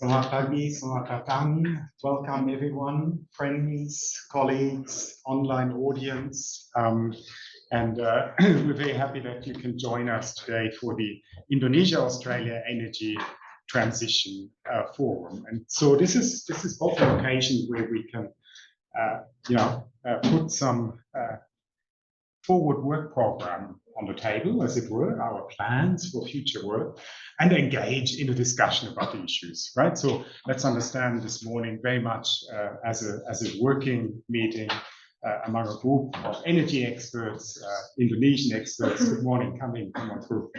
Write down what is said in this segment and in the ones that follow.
Selamat pagi, selamat datang. Welcome everyone, friends, colleagues, online audience. We're very happy that you can join us today for the Indonesia-Australia Energy Transition Forum. And so this is both an occasion where we can, put some forward work program on the table, as it were, our plans for future work, and engage in a discussion about the issues, right? So let's understand this morning very much as a working meeting among a group of energy experts, Indonesian experts. Good morning, come on through.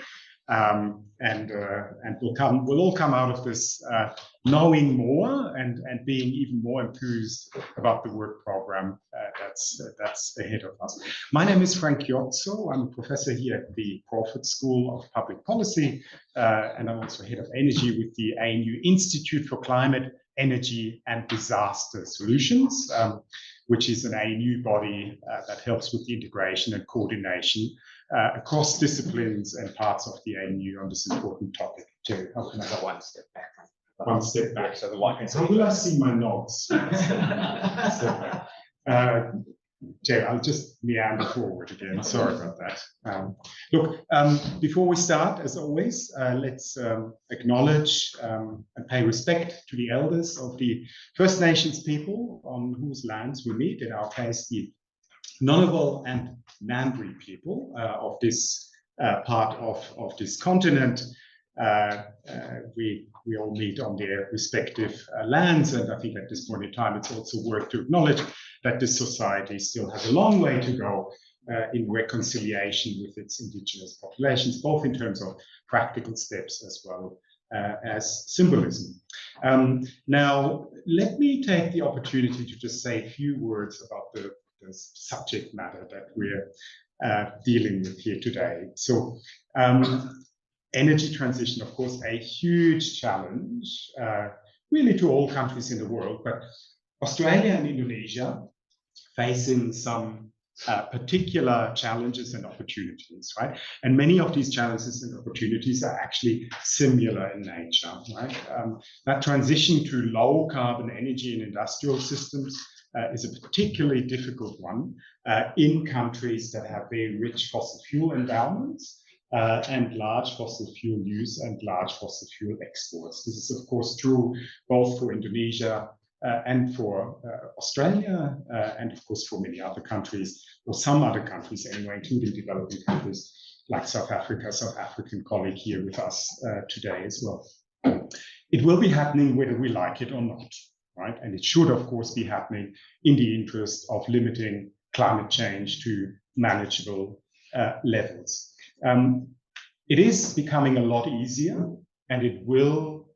We'll all come out of this knowing more and being even more enthused about the work program that's ahead of us. My name is Frank Jotzo. I'm a professor here at the Crawford School of Public Policy, and I'm also head of energy with the ANU Institute for Climate, Energy and Disaster Solutions, which is an ANU body that helps with the integration and coordination across disciplines and parts of the ANU on this important topic. Jerry, how can I go one step back? One step back. So the one can see. Will I see my notes? Jerry, I'll just meander forward again. Sorry about that. Before we start, as always, let's acknowledge and pay respect to the elders of the First Nations people on whose lands we meet, in our case, the Ngunnawal and Ngambri people of this part of this continent. We all meet on their respective lands, and I think at this point in time it's also worth to acknowledge that this society still has a long way to go in reconciliation with its indigenous populations, both in terms of practical steps as well as symbolism. Now, let me take the opportunity to just say a few words about the subject matter that we're dealing with here today. So, energy transition, of course, a huge challenge, really to all countries in the world, but Australia and Indonesia facing some particular challenges and opportunities, right? And many of these challenges and opportunities are actually similar in nature, right? That transition to low carbon energy and industrial systems is a particularly difficult one in countries that have very rich fossil fuel endowments and large fossil fuel use and large fossil fuel exports. This is, of course, true both for Indonesia and for Australia, and of course for many other countries, or some other countries anyway, including developing countries like South Africa, South African colleague here with us today as well. It will be happening whether we like it or not, right? And it should, of course, be happening in the interest of limiting climate change to manageable levels. It is becoming a lot easier, and it will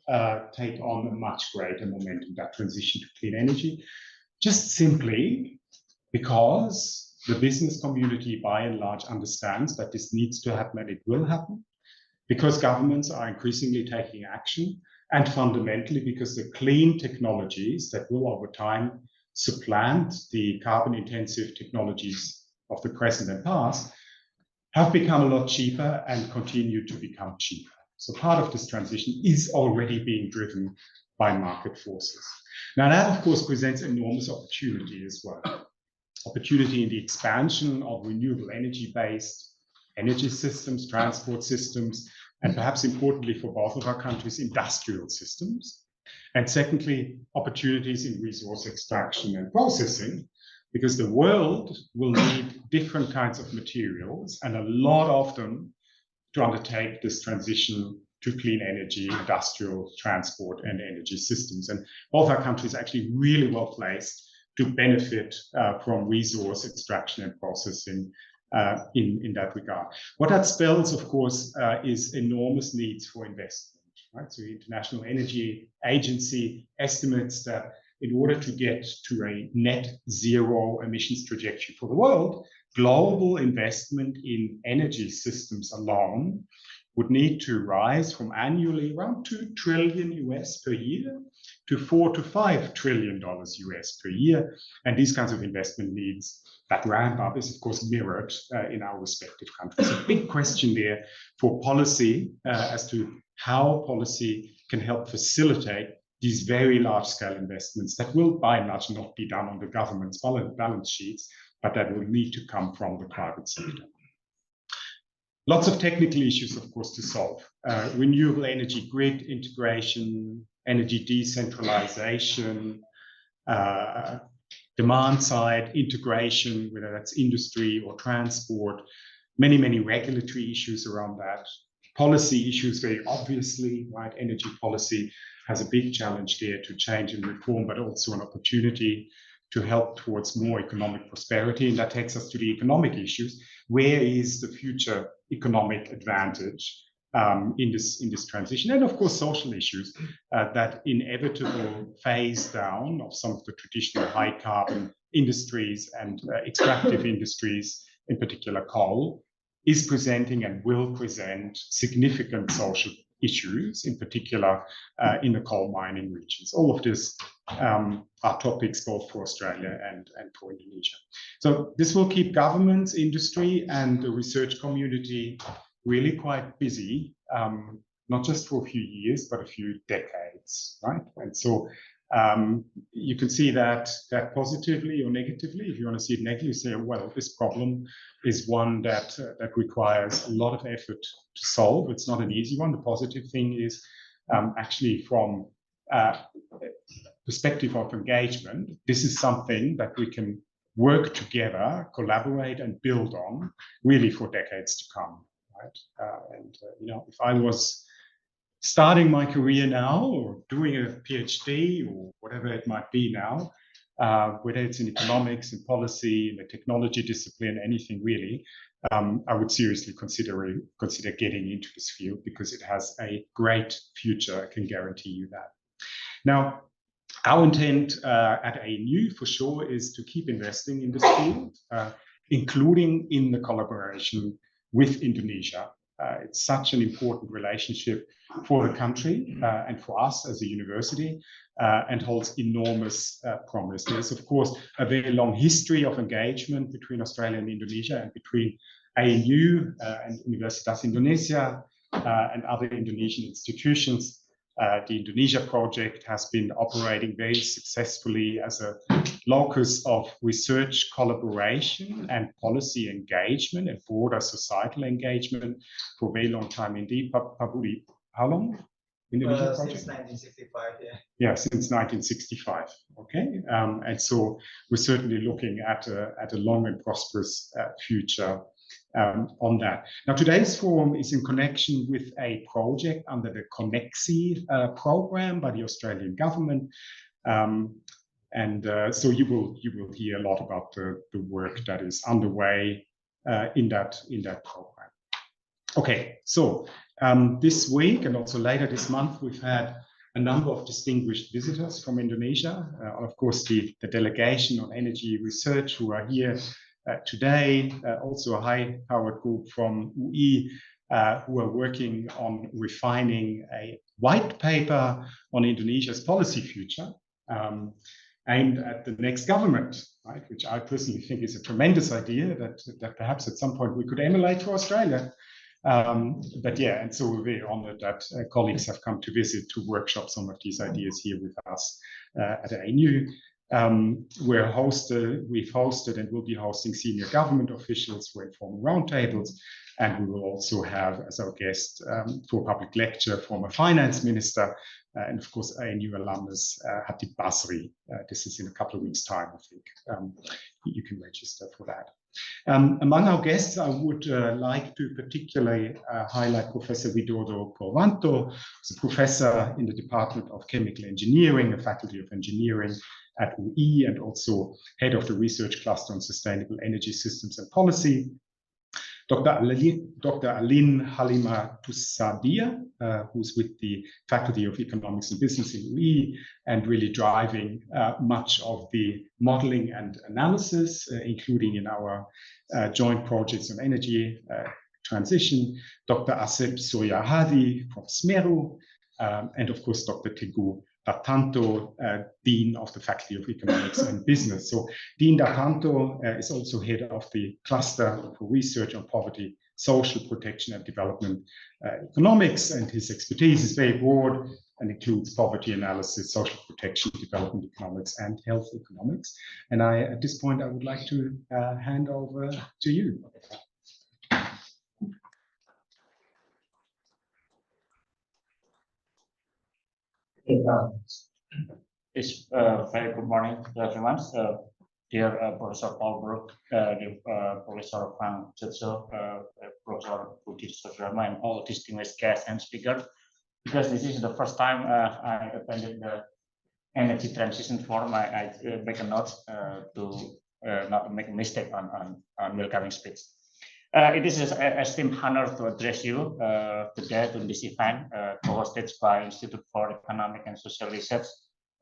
take on a much greater momentum, that transition to clean energy, just simply because the business community by and large understands that this needs to happen and it will happen, because governments are increasingly taking action, and fundamentally because the clean technologies that will over time supplant the carbon intensive technologies of the present and past have become a lot cheaper and continue to become cheaper. So part of this transition is already being driven by market forces. Now that, of course, presents enormous opportunity as well. Opportunity in the expansion of renewable energy-based energy systems, transport systems, and perhaps importantly for both of our countries, industrial systems. And secondly, opportunities in resource extraction and processing, because the world will need different kinds of materials and a lot of them to undertake this transition to clean energy, industrial, transport, and energy systems. And both our countries are actually really well placed to benefit from resource extraction and processing in that regard. What that spells, of course, is enormous needs for investment, right? So the International Energy Agency estimates that in order to get to a net zero emissions trajectory for the world, global investment in energy systems alone would need to rise from annually around $2 trillion US per year to $4 to $5 trillion US per year. And these kinds of investment needs, that ramp up is of course mirrored in our respective countries. A big question there for policy as to how policy can help facilitate these very large-scale investments that will by and large not be done on the government's balance sheets, but that will need to come from the private sector. Lots of technical issues, of course, to solve. Renewable energy grid integration, energy decentralization, demand side integration, whether that's industry or transport, many regulatory issues around that. Policy issues, very obviously, right? Energy policy has a big challenge there to change and reform, but also an opportunity to help towards more economic prosperity. And that takes us to the economic issues. Where is the future economic advantage in this transition? And of course, social issues, that inevitable phase down of some of the traditional high carbon industries and extractive industries, in particular coal, is presenting and will present significant social issues, in particular in the coal mining regions. All of this are topics both for Australia and for Indonesia. So this will keep governments, industry, and the research community really quite busy, not just for a few years, but a few decades, right? And so you can see that positively or negatively. If you want to see it negatively, say, well, this problem is one that requires a lot of effort to solve. It's not an easy one. The positive thing is actually from perspective of engagement, this is something that we can work together, collaborate and build on really for decades to come, right? You know, if I was starting my career now or doing a PhD or whatever it might be now, whether it's in economics, in policy, in the technology discipline, anything really, I would seriously consider getting into this field because it has a great future, I can guarantee you that. Now, our intent at ANU for sure is to keep investing in this field, including in the collaboration with Indonesia. It's such an important relationship for the country and for us as a university, and holds enormous promise. There's, of course, a very long history of engagement between Australia and Indonesia and between ANU and Universitas Indonesia and other Indonesian institutions. The Indonesia project has been operating very successfully as a locus of research collaboration and policy engagement and broader societal engagement for a very long time indeed. Pabudi, how long? Indonesia project? Since 1965, yeah. Yeah, since 1965. Okay, and so we're certainly looking at a long and prosperous future on that. Now, today's forum is in connection with a project under the Connexi program by the Australian government. So you will hear a lot about the work that is underway in that program. Okay, so this week and also later this month, we've had a number of distinguished visitors from Indonesia. Of course, the delegation on energy research who are here today, also a high-powered group from UI who are working on refining a white paper on Indonesia's policy future aimed at the next government, right? Which I personally think is a tremendous idea that perhaps at some point we could emulate for Australia. But yeah, and so we're very honored that colleagues have come to visit to workshop some of these ideas here with us at ANU. We've hosted and will be hosting senior government officials for informal roundtables, and we will also have as our guest for a public lecture former finance minister and of course ANU alumnus Hatip Basri. This is in a couple of weeks' time, I think. You can register for that. Among our guests, I would like to particularly highlight Professor Widodo Purwanto, who's a professor in the Department of Chemical Engineering, a Faculty of Engineering at UI, and also head of the Research Cluster on Sustainable Energy Systems and Policy. Dr. Aline Halima Tusadia, who's with the Faculty of Economics and Business in UI and really driving much of the modeling and analysis, including in our joint projects on energy transition. Dr. Asep Soyahadi from SMERU, and of course, Dr. Teguh Dartanto, Dean of the Faculty of Economics and Business. So Dean Dartanto is also head of the Cluster for Research on Poverty, Social Protection and Development Economics, and his expertise is very broad, and includes poverty analysis, social protection, development economics, and health economics. And at this point, I would like to hand over to you. It's very good morning to everyone. Dear Professor Paul Burke, dear Professor Jotzo, Professor Budi Sudarma, and all distinguished guests and speakers, because this is the first time I attended the Energy Transition Forum, I make a note to not make a mistake on welcoming speech. It is an esteemed honor to address you today to this event hosted by Institute for Economic and Social Research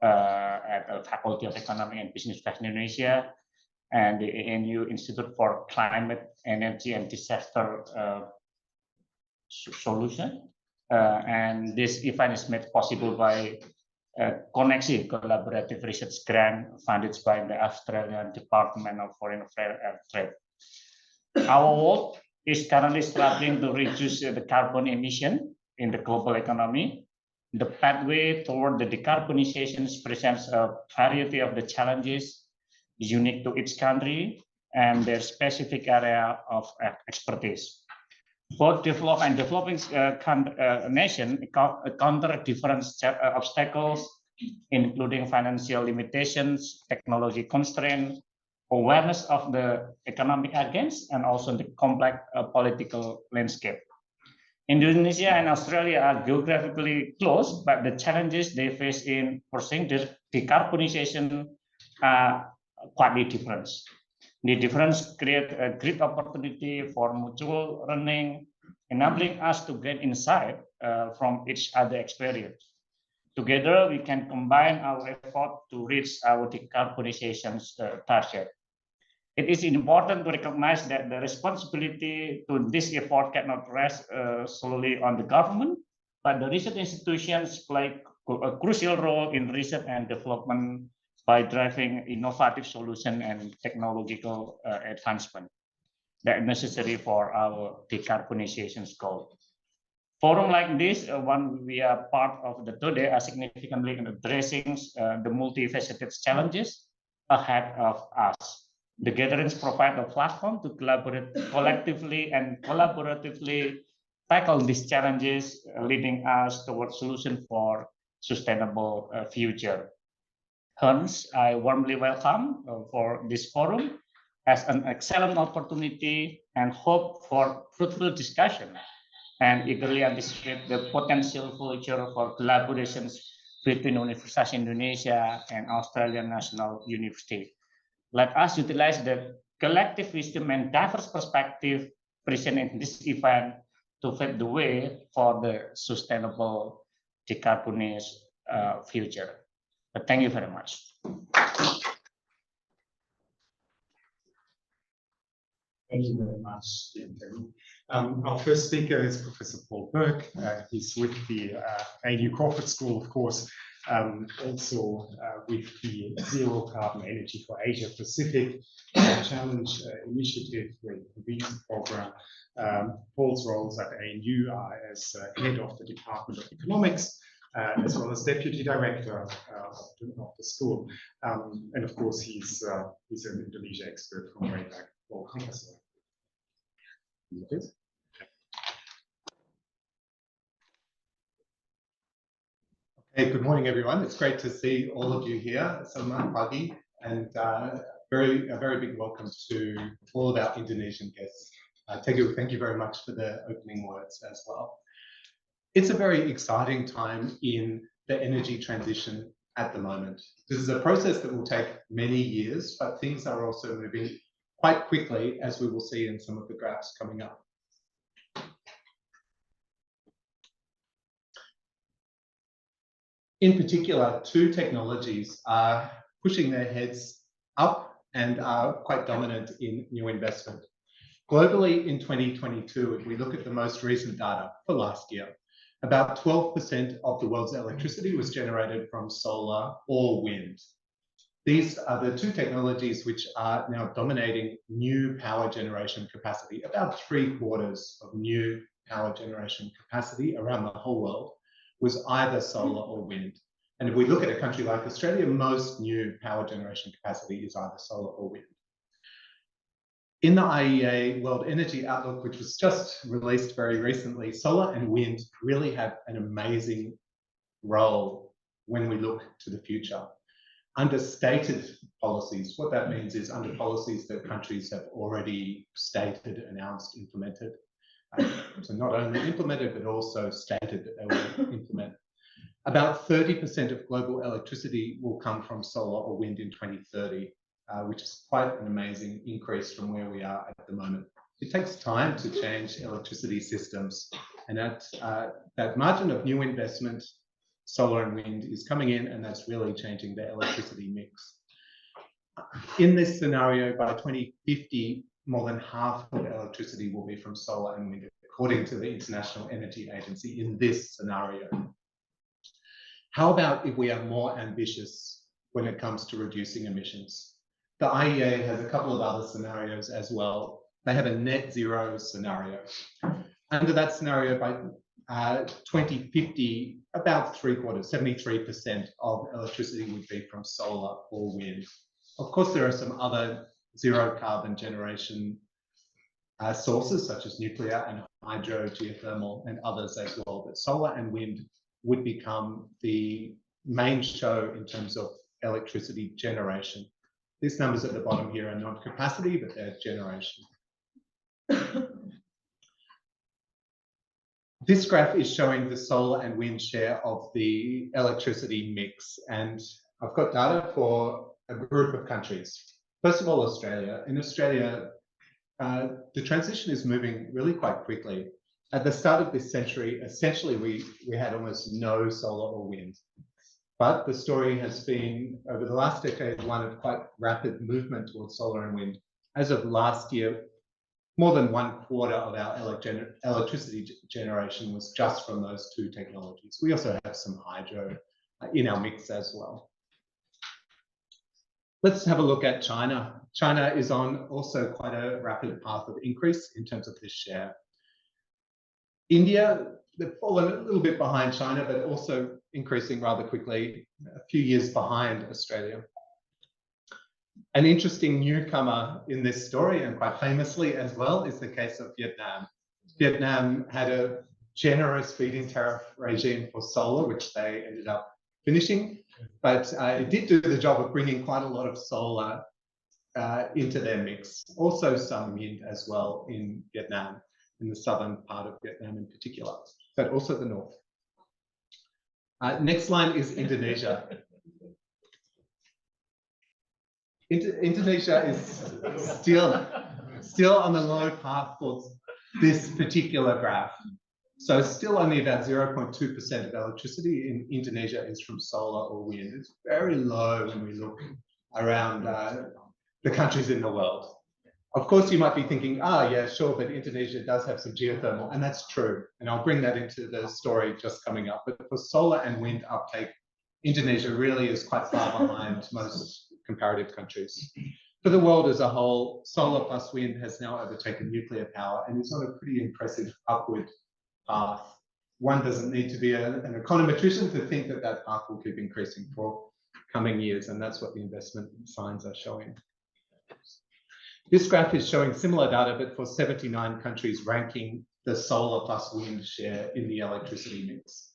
at the Faculty of Economic and Business Indonesia and the ANU Institute for Climate, Energy, and Disaster Solution. And this event is made possible by Koneksi Collaborative Research Grant funded by the Australian Department of Foreign Affairs and Trade. Our world is currently struggling to reduce the carbon emission in the global economy. The pathway toward the decarbonization presents a variety of the challenges unique to each country and their specific area of expertise. Both developed and developing nations encounter different obstacles, including financial limitations, technology constraints, awareness of the economic against, and also the complex political landscape. Indonesia and Australia are geographically close, but the challenges they face in pursuing decarbonization are quite different. The difference create a great opportunity for mutual learning, enabling us to gain insight from each other's experience. Together, we can combine our effort to reach our decarbonization target. It is important to recognize that the responsibility to this effort cannot rest solely on the government, but the research institutions play a crucial role in research and development by driving innovative solutions and technological advancement that are necessary for our decarbonization goal. Forum like this, one we are part of the today, are significantly in addressing the multifaceted challenges ahead of us. The gatherings provide a platform to collaborate collectively and collaboratively tackle these challenges, leading us towards solutions for sustainable future. Hence, I warmly welcome for this forum as an excellent opportunity and hope for fruitful discussion, and eagerly anticipate the potential future for collaborations between Universitas Indonesia and Australian National University. Let us utilize the collective wisdom and diverse perspective present in this event to pave the way for the sustainable decarbonized future. But thank you very much. Thank you very much, Teguh. Our first speaker is Professor Paul Burke. He's with the ANU Crawford School, of course, also with the Zero Carbon Energy for Asia Pacific Challenge Initiative, where he convenes the program. Paul's roles at ANU are as head of the Department of Economics, as well as deputy director of the school. And of course, he's an Indonesia expert from way back. Well, hey, good morning, everyone. It's great to see all of you here. Selamat pagi, and a very big welcome to all of our Indonesian guests. Teguh, thank you very much for the opening words as well. It's a very exciting time in the energy transition at the moment. This is a process that will take many years, but things are also moving quite quickly, as we will see in some of the graphs coming up. In particular, two technologies are pushing their heads up and are quite dominant in new investment. Globally in 2022, if we look at the most recent data for last year, about 12% of the world's electricity was generated from solar or wind. These are the two technologies which are now dominating new power generation capacity. About 3/4 of new power generation capacity around the whole world was either solar or wind. And if we look at a country like Australia, most new power generation capacity is either solar or wind. In the IEA World Energy Outlook, which was just released very recently, solar and wind really have an amazing role when we look to the future. Under stated policies, what that means is under policies that countries have already stated, announced, implemented. So not only implemented, but also stated that they will implement. About 30% of global electricity will come from solar or wind in 2030, which is quite an amazing increase from where we are at the moment. It takes time to change electricity systems, and that margin of new investment, solar and wind, is coming in, and that's really changing the electricity mix. In this scenario, by 2050, more than half of electricity will be from solar and wind, according to the International Energy Agency in this scenario. How about if we are more ambitious when it comes to reducing emissions? The IEA has a couple of other scenarios as well. They have a net zero scenario. Under that scenario, by 2050, about 73% of electricity would be from solar or wind. Of course, there are some other zero carbon generation sources, such as nuclear and hydro, geothermal, and others as well. But solar and wind would become the main show in terms of electricity generation. These numbers at the bottom here are not capacity, but they're generation. This graph is showing the solar and wind share of the electricity mix, and I've got data for a group of countries. First of all, Australia. In Australia, the transition is moving really quite quickly. At the start of this century, essentially, we had almost no solar or wind. But the story has been, over the last decade, one of quite rapid movement towards solar and wind. As of last year, more than 1/4 of our electricity generation was just from those two technologies. We also have some hydro in our mix as well. Let's have a look at China. China is on also quite a rapid path of increase in terms of this share. India, they've fallen a little bit behind China, but also increasing rather quickly, a few years behind Australia. An interesting newcomer in this story, and quite famously as well, is the case of Vietnam. Vietnam had a generous feed-in tariff regime for solar, which they ended up finishing, but it did do the job of bringing quite a lot of solar into their mix. Also some wind as well in Vietnam, in the southern part of Vietnam in particular, but also the north. Next line is Indonesia. Indonesia is still on the low path for this particular graph. So still only about 0.2% of electricity in Indonesia is from solar or wind. It's very low when we look around the countries in the world. Of course, you might be thinking, yeah, sure, but Indonesia does have some geothermal, and that's true. And I'll bring that into the story just coming up. But for solar and wind uptake, Indonesia really is quite far behind most comparative countries. For the world as a whole, solar plus wind has now overtaken nuclear power and is on a pretty impressive upward path. One doesn't need to be an econometrician to think that that path will keep increasing for coming years, and that's what the investment signs are showing. This graph is showing similar data, but for 79 countries, ranking the solar plus wind share in the electricity mix.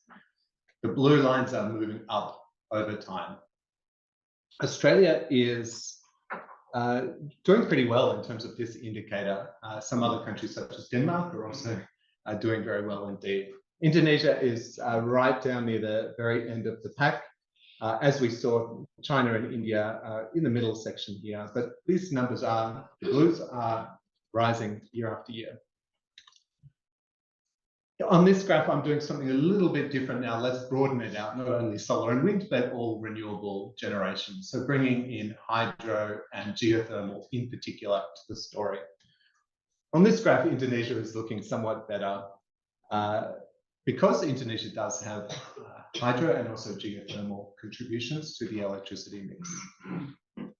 The blue lines are moving up over time. Australia is doing pretty well in terms of this indicator. Some other countries, such as Denmark, are also doing very well indeed. Indonesia is right down near the very end of the pack. As we saw, China and India in the middle section here, but these numbers the blues are rising year after year. On this graph, I'm doing something a little bit different now. Let's broaden it out, not only solar and wind, but all renewable generation. So bringing in hydro and geothermal in particular to the story. On this graph, Indonesia is looking somewhat better because Indonesia does have hydro and also geothermal contributions to the electricity mix.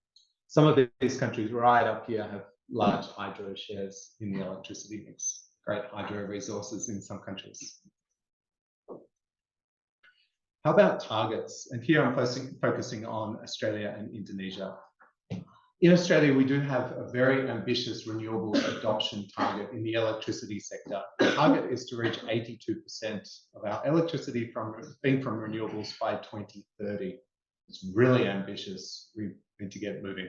Some of these countries right up here have large hydro shares in the electricity mix. Great hydro resources in some countries. How about targets? And here I'm focusing on Australia and Indonesia. In Australia, we do have a very ambitious renewables adoption target in the electricity sector. The target is to reach 82% of our electricity being from renewables by 2030. It's really ambitious. We need to get moving.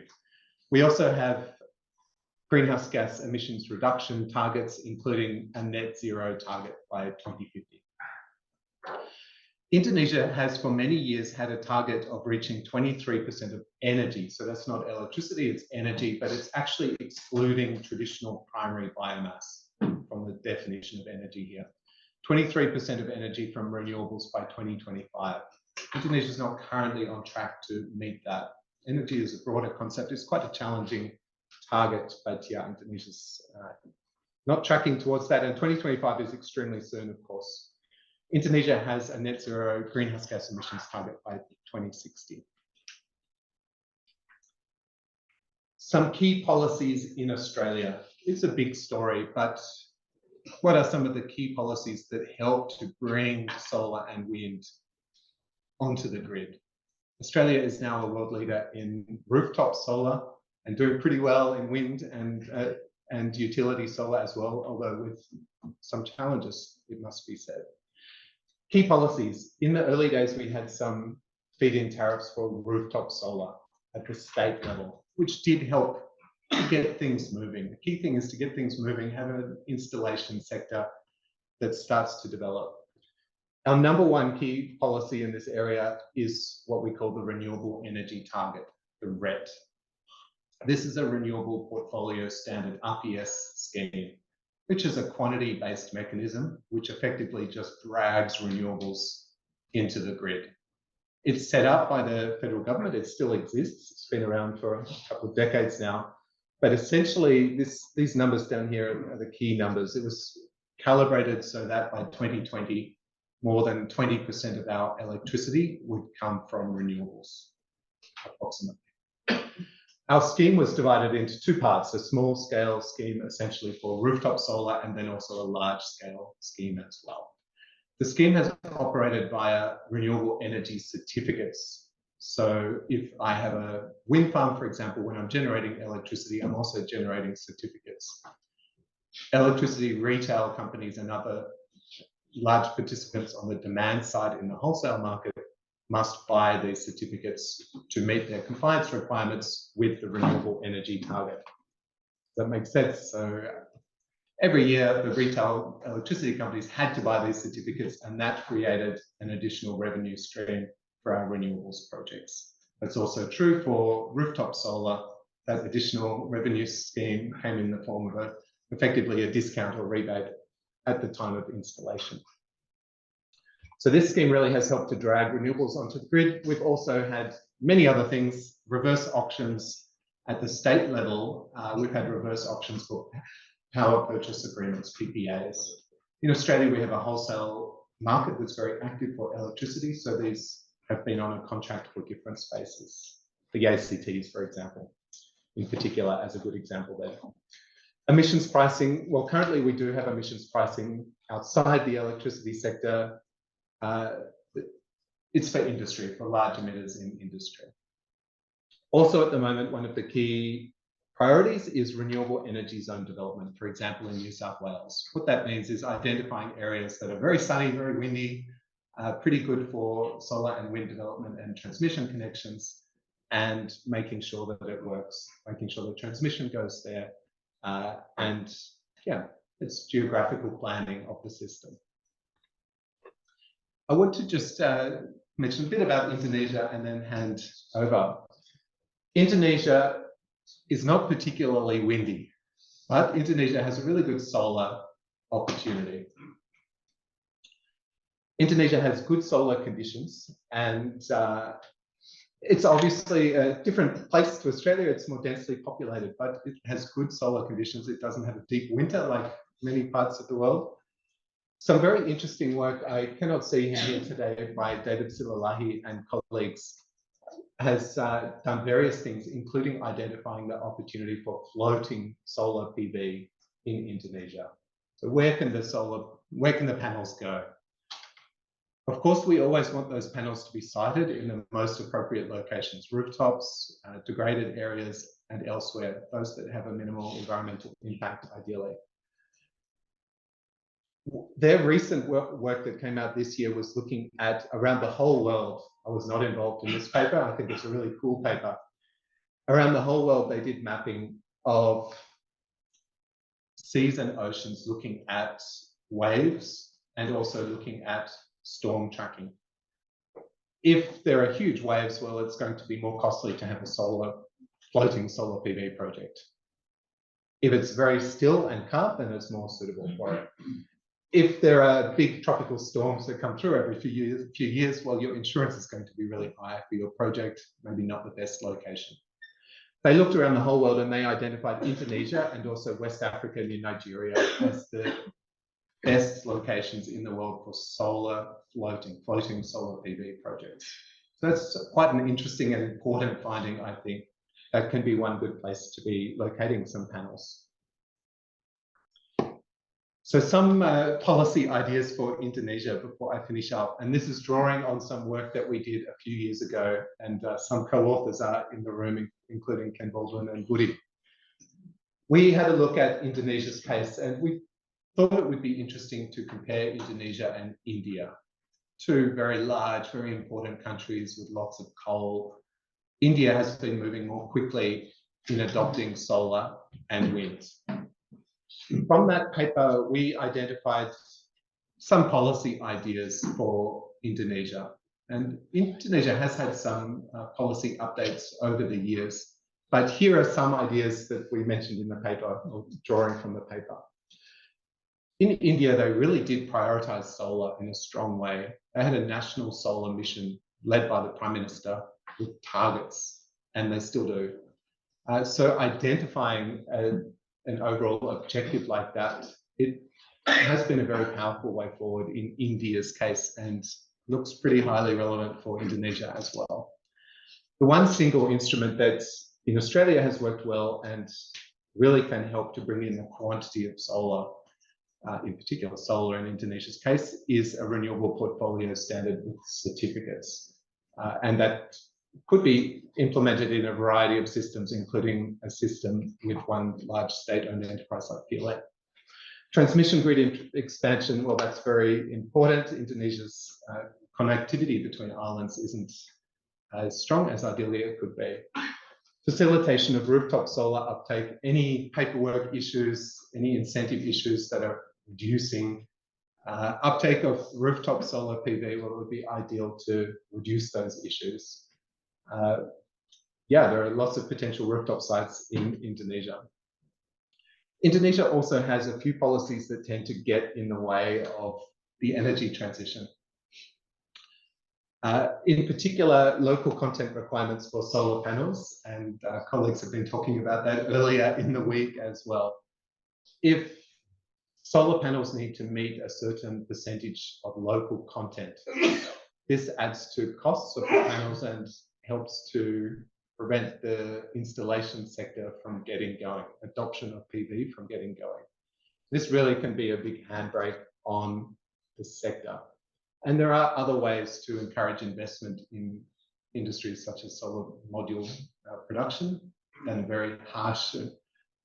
We also have greenhouse gas emissions reduction targets, including a net zero target by 2050. Indonesia has for many years had a target of reaching 23% of energy. So that's not electricity, it's energy, but it's actually excluding traditional primary biomass from the definition of energy here. 23% of energy from renewables by 2025. Indonesia is not currently on track to meet that. Energy is a broader concept. It's quite a challenging target, but yeah, Indonesia's not tracking towards that. And 2025 is extremely soon, of course. Indonesia has a net zero greenhouse gas emissions target by 2060. Some key policies in Australia. It's a big story, but what are some of the key policies that help to bring solar and wind onto the grid? Australia is now a world leader in rooftop solar and doing pretty well in wind and utility solar as well, although with some challenges, it must be said. Key policies. In the early days, we had some feed-in tariffs for rooftop solar at the state level, which did help to get things moving. The key thing is to get things moving, have an installation sector that starts to develop. Our number one key policy in this area is what we call the Renewable Energy Target, the RET. This is a renewable portfolio standard RPS scheme, which is a quantity-based mechanism, which effectively just drags renewables into the grid. It's set up by the federal government. It still exists. It's been around for a couple of decades now. But essentially, these numbers down here are the key numbers. It was calibrated so that by 2020, more than 20% of our electricity would come from renewables, approximately. Our scheme was divided into two parts, a small scale scheme essentially for rooftop solar and then also a large scale scheme as well. The scheme has operated via renewable energy certificates. So if I have a wind farm, for example, when I'm generating electricity, I'm also generating certificates. Electricity retail companies and other large participants on the demand side in the wholesale market must buy these certificates to meet their compliance requirements with the renewable energy target. Does that make sense? So every year, the retail electricity companies had to buy these certificates, and that created an additional revenue stream for our renewables projects. That's also true for rooftop solar. That additional revenue scheme came in the form of effectively a discount or rebate at the time of installation. So this scheme really has helped to drag renewables onto the grid. We've also had many other things, reverse auctions at the state level. We've had reverse auctions for power purchase agreements, PPAs. In Australia, we have a wholesale market that's very active for electricity. So these have been on a contract for difference basis. The ICEDS, for example, in particular, as a good example there. Emissions pricing. Well, currently we do have emissions pricing outside the electricity sector. It's for industry, for large emitters in industry. Also at the moment, one of the key priorities is renewable energy zone development, for example, in New South Wales. What that means is identifying areas that are very sunny, very windy, pretty good for solar and wind development and transmission connections, and making sure that it works, making sure the transmission goes there. And yeah, it's geographical planning of the system. I want to just mention a bit about Indonesia and then hand over. Indonesia is not particularly windy, but Indonesia has a really good solar opportunity. Indonesia has good solar conditions, and it's obviously a different place to Australia. It's more densely populated, but it has good solar conditions. It doesn't have a deep winter like many parts of the world. Some very interesting work, I cannot see here today, by David Silalahi and colleagues, has done various things, including identifying the opportunity for floating solar PV in Indonesia. So where can the panels go? Of course, we always want those panels to be sited in the most appropriate locations, rooftops, degraded areas, and elsewhere, those that have a minimal environmental impact, ideally. Their recent work that came out this year was looking at around the whole world. I was not involved in this paper. I think it's a really cool paper. Around the whole world, they did mapping of seas and oceans, looking at waves and also looking at storm tracking. If there are huge waves, well, it's going to be more costly to have a floating solar PV project. If it's very still and calm, then it's more suitable for it. If there are big tropical storms that come through every few years, well, your insurance is going to be really high for your project, maybe not the best location. They looked around the whole world and they identified Indonesia and also West Africa and Nigeria as the best locations in the world for solar floating solar PV projects. So that's quite an interesting and important finding, I think. That can be one good place to be locating some panels. So some policy ideas for Indonesia before I finish up, and this is drawing on some work that we did a few years ago, and some co-authors are in the room, including Ken Baldwin and Burke. We had a look at Indonesia's case, and we thought it would be interesting to compare Indonesia and India, two very large, very important countries with lots of coal. India has been moving more quickly in adopting solar and wind. From that paper, we identified some policy ideas for Indonesia. And Indonesia has had some policy updates over the years, but here are some ideas that we mentioned in the paper, or drawing from the paper. In India, they really did prioritize solar in a strong way. They had a national solar mission led by the Prime Minister with targets, and they still do. So identifying an overall objective like that, it has been a very powerful way forward in India's case and looks pretty highly relevant for Indonesia as well. The one single instrument that's in Australia has worked well and really can help to bring in the quantity of solar, in particular solar in Indonesia's case, is a renewable portfolio standard with certificates. And that could be implemented in a variety of systems, including a system with one large state-owned enterprise like PLN. Transmission grid expansion, well, that's very important. Indonesia's connectivity between islands isn't as strong as ideally it could be. Facilitation of rooftop solar uptake, any paperwork issues, any incentive issues that are reducing uptake of rooftop solar PV, well, it would be ideal to reduce those issues. Yeah, there are lots of potential rooftop sites in Indonesia. Indonesia also has a few policies that tend to get in the way of the energy transition. In particular, local content requirements for solar panels, and colleagues have been talking about that earlier in the week as well. If solar panels need to meet a certain percentage of local content, this adds to costs of the panels and helps to prevent the installation sector from getting going, adoption of PV from getting going. This really can be a big handbrake on the sector. And there are other ways to encourage investment in industries such as solar module production and a very harsh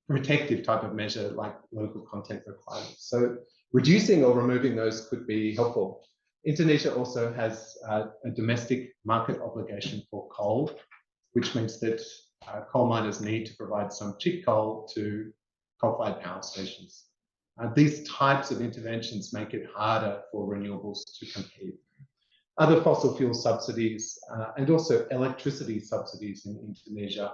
protective type of measure like local content requirements. So reducing or removing those could be helpful. Indonesia also has a domestic market obligation for coal, which means that coal miners need to provide some cheap coal to coal-fired power stations. These types of interventions make it harder for renewables to compete. Other fossil fuel subsidies and also electricity subsidies in Indonesia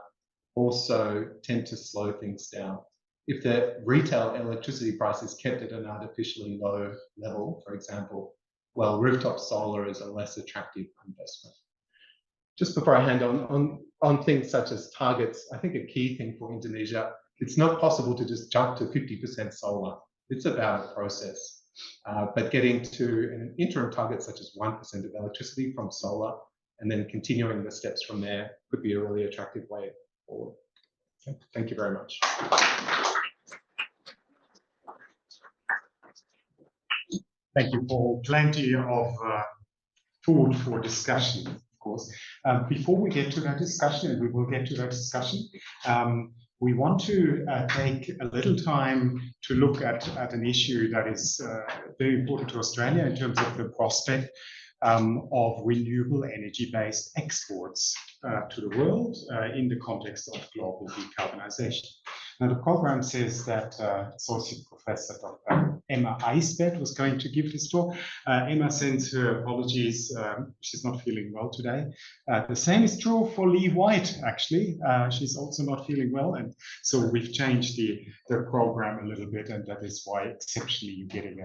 also tend to slow things down. If the retail electricity price is kept at an artificially low level, for example, well, rooftop solar is a less attractive investment. Just before I hand on things such as targets, I think a key thing for Indonesia, it's not possible to just jump to 50% solar. It's about a process. But getting to an interim target such as 1% of electricity from solar and then continuing the steps from there could be a really attractive way forward. Okay. Thank you very much. Thank you, Paul. Plenty of food for discussion, of course. Before we get to that discussion, and we will get to that discussion, we want to take a little time to look at an issue that is very important to Australia in terms of the prospect of renewable energy-based exports to the world in the context of global decarbonisation. Now, the program says that Associate Professor Dr. Emma ICEDS was going to give this talk. Emma sends her apologies. She's not feeling well today. The same is true for Lee White, actually. She's also not feeling well. And so we've changed the program a little bit. And that is why exceptionally you're getting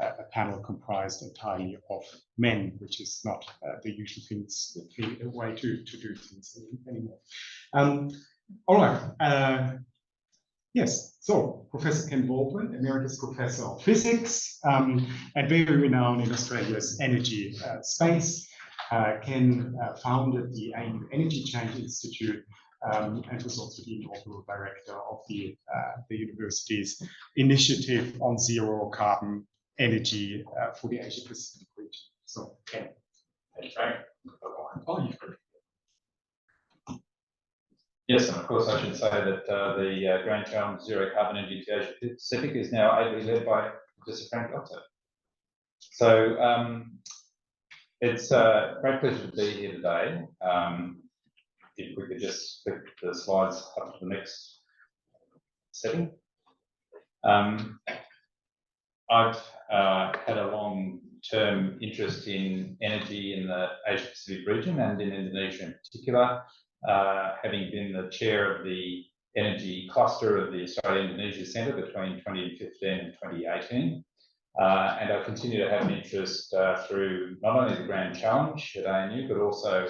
a panel comprised entirely of men, which is not the usual way to do things anymore. All right. Yes, so Professor Ken Baldwin, Emeritus Professor of Physics and very renowned in Australia's energy space. Ken founded the ANU Energy Change Institute and was also the inaugural director of the university's initiative on zero carbon energy for the Asia Pacific region. So, Ken. Thanks, Frank. Oh, you've got it. Yes, and of course I should say that the Grand Challenge Zero Carbon Energy to Asia Pacific is now ably led by Professor Frank Jotzo. So it's a great pleasure to be here today. If we could just flick the slides up to the next setting. I've had a long-term interest in energy in the Asia Pacific region and in Indonesia in particular. Having been the chair of the energy cluster of the Australia and Indonesia Centre between 2015 and 2018. And I continue to have an interest through not only the Grand Challenge at ANU, but also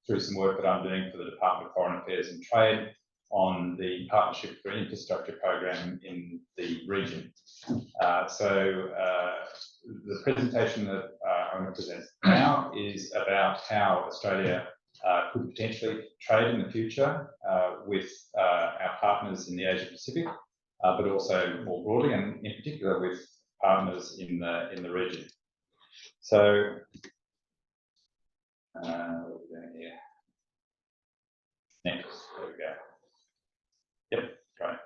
through some work that I'm doing for the Department of Foreign Affairs and Trade on the Partnership for Infrastructure program in the region. So the presentation that I'm going to present now is about how Australia could potentially trade in the future with our partners in the Asia Pacific, but also more broadly, and in particular with partners in the region. So, what are we doing here? Next, there we go. Yep, great.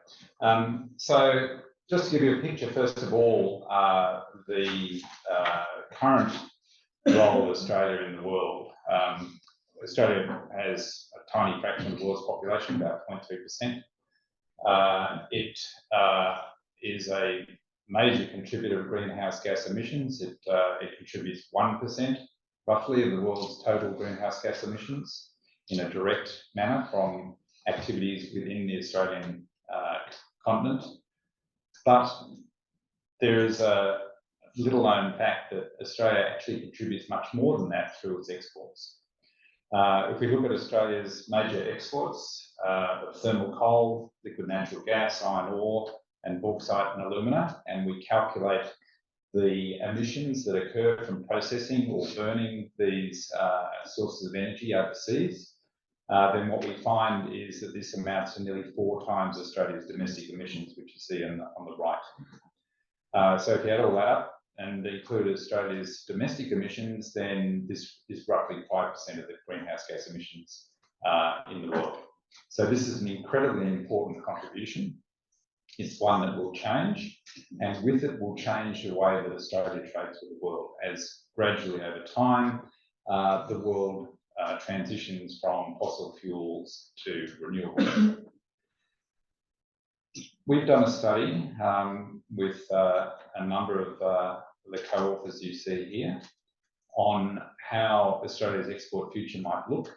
So, just to give you a picture, first of all, the current role of Australia in the world. Australia has a tiny fraction of the world's population, about 0.2%. It is a major contributor of greenhouse gas emissions. It contributes 1% roughly of the world's total greenhouse gas emissions in a direct manner from activities within the Australian continent. But there is a little known fact that Australia actually contributes much more than that through its exports. If we look at Australia's major exports of thermal coal, liquid natural gas, iron ore, and bauxite and alumina, and we calculate the emissions that occur from processing or burning these sources of energy overseas, then what we find is that this amounts to nearly 4 times Australia's domestic emissions, which you see on the right. So if you add all that up and include Australia's domestic emissions, then this is roughly 5% of the greenhouse gas emissions in the world. So this is an incredibly important contribution. It's one that will change, and with it will change the way that Australia trades with the world, as gradually over time the world transitions from fossil fuels to renewables. We've done a study with a number of the co-authors you see here on how Australia's export future might look.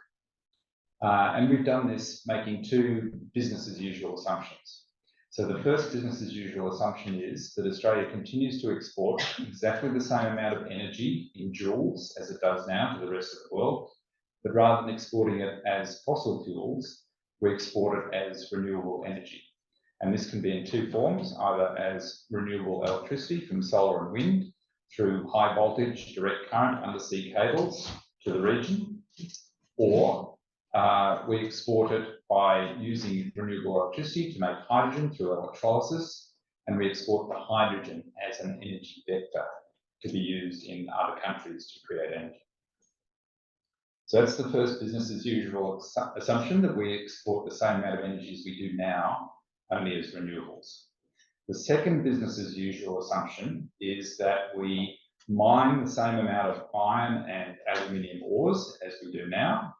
And we've done this making 2 business as usual assumptions. So the first business as usual assumption is that Australia continues to export exactly the same amount of energy in joules as it does now to the rest of the world, but rather than exporting it as fossil fuels, we export it as renewable energy. And this can be in 2 forms, either as renewable electricity from solar and wind through high voltage direct current undersea cables to the region, or we export it by using renewable electricity to make hydrogen through electrolysis, and we export the hydrogen as an energy vector to be used in other countries to create energy. So that's the first business as usual assumption, that we export the same amount of energy as we do now, only as renewables. The second business as usual assumption is that we mine the same amount of iron and aluminium ores as we do now,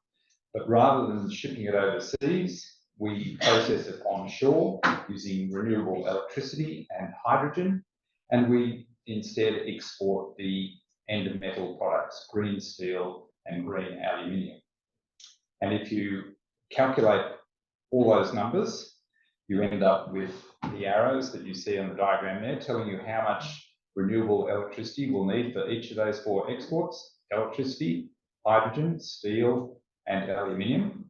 but rather than shipping it overseas, we process it onshore using renewable electricity and hydrogen, and we instead export the end metal products, green steel and green aluminium. And if you calculate all those numbers, you end up with the arrows that you see on the diagram there, telling you how much renewable electricity we'll need for each of those four exports: electricity, hydrogen, steel, and aluminium.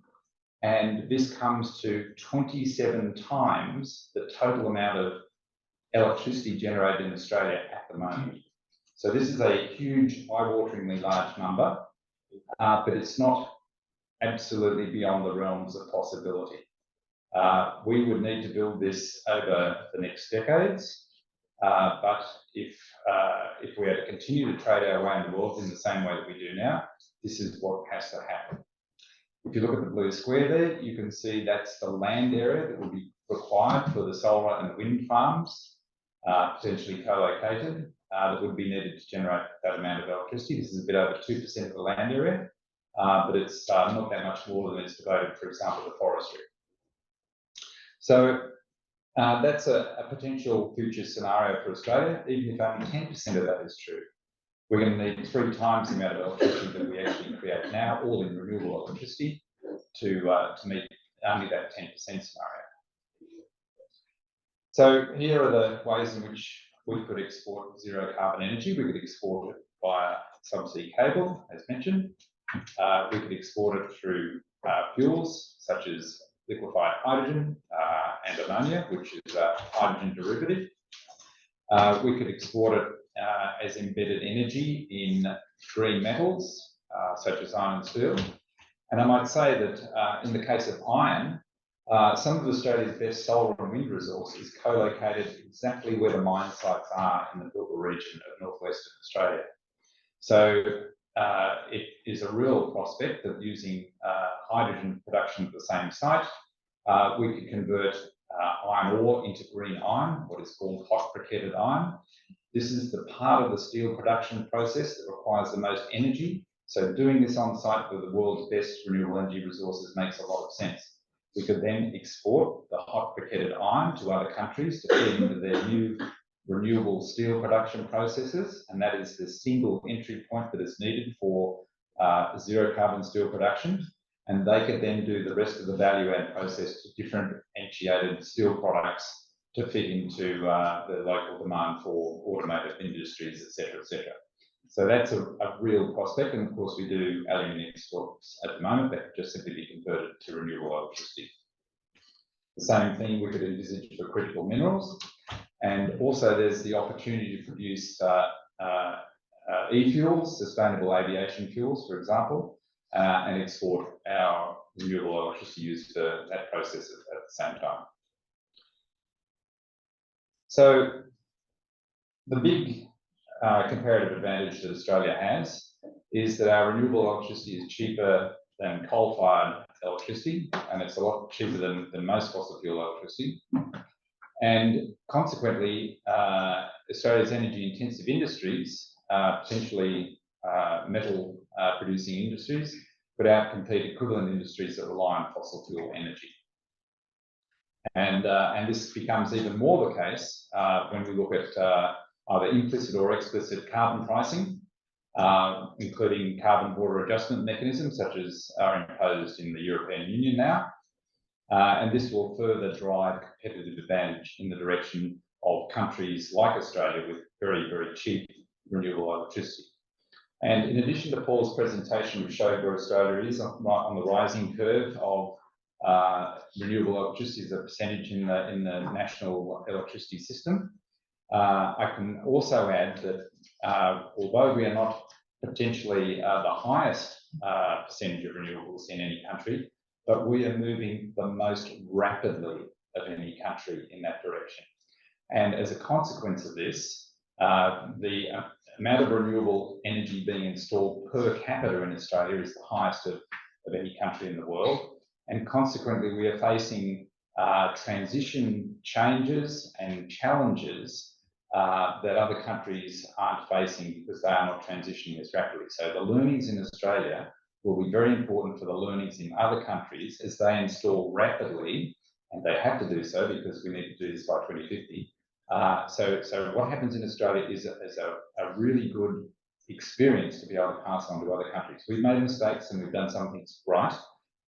And this comes to 27 times the total amount of electricity generated in Australia at the moment. So this is a huge, eye-wateringly large number, but it's not absolutely beyond the realms of possibility. We would need to build this over the next decades, but if we are to continue to trade our way in the world in the same way that we do now, this is what has to happen. If you look at the blue square there, you can see that's the land area that would be required for the solar and wind farms, potentially co-located, that would be needed to generate that amount of electricity. This is a bit over 2% of the land area, but it's not that much more than it's devoted, for example, to forestry. So that's a potential future scenario for Australia. Even if only 10% of that is true, we're going to need 3 times the amount of electricity that we actually create now, all in renewable electricity, to meet only that 10% scenario. So here are the ways in which we could export zero carbon energy. We could export it via subsea cable, as mentioned. We could export it through fuels such as liquefied hydrogen and ammonia, which is a hydrogen derivative. We could export it as embedded energy in green metals, such as iron and steel. And I might say that in the case of iron, some of Australia's best solar and wind resource is co-located exactly where the mine sites are in the Burke region of northwestern Australia. So it is a real prospect that using hydrogen production at the same site, we could convert iron ore into green iron, what is called hot briquetted iron. This is the part of the steel production process that requires the most energy. So doing this on site with the world's best renewable energy resources makes a lot of sense. We could then export the hot briquetted iron to other countries to feed into their new renewable steel production processes, and that is the single entry point that is needed for zero carbon steel production. And they could then do the rest of the value add process to differentiated steel products to fit into the local demand for automotive industries, etc., etc. So that's a real prospect, and of course we do aluminium exports at the moment that could just simply be converted to renewable electricity. The same thing we could envisage for critical minerals, and also there's the opportunity to produce e-fuels, sustainable aviation fuels, for example, and export our renewable electricity used for that process at the same time. So the big comparative advantage that Australia has is that our renewable electricity is cheaper than coal-fired electricity, and it's a lot cheaper than most fossil fuel electricity. And consequently, Australia's energy-intensive industries, potentially metal producing industries, could outcompete equivalent industries that rely on fossil fuel energy. And this becomes even more the case when we look at either implicit or explicit carbon pricing, including carbon border adjustment mechanisms such as are imposed in the European Union now. And this will further drive competitive advantage in the direction of countries like Australia with very, very cheap renewable electricity. And in addition to Paul's presentation, which showed where Australia is on the rising curve of renewable electricity as a percentage in the national electricity system, I can also add that although we are not potentially the highest percentage of renewables in any country, but we are moving the most rapidly of any country in that direction. And as a consequence of this, the amount of renewable energy being installed per capita in Australia is the highest of any country in the world. And consequently, we are facing transition changes and challenges that other countries aren't facing because they are not transitioning as rapidly. So the learnings in Australia will be very important for the learnings in other countries as they install rapidly, and they have to do so because we need to do this by 2050. So what happens in Australia is a really good experience to be able to pass on to other countries. We've made mistakes and we've done some things right,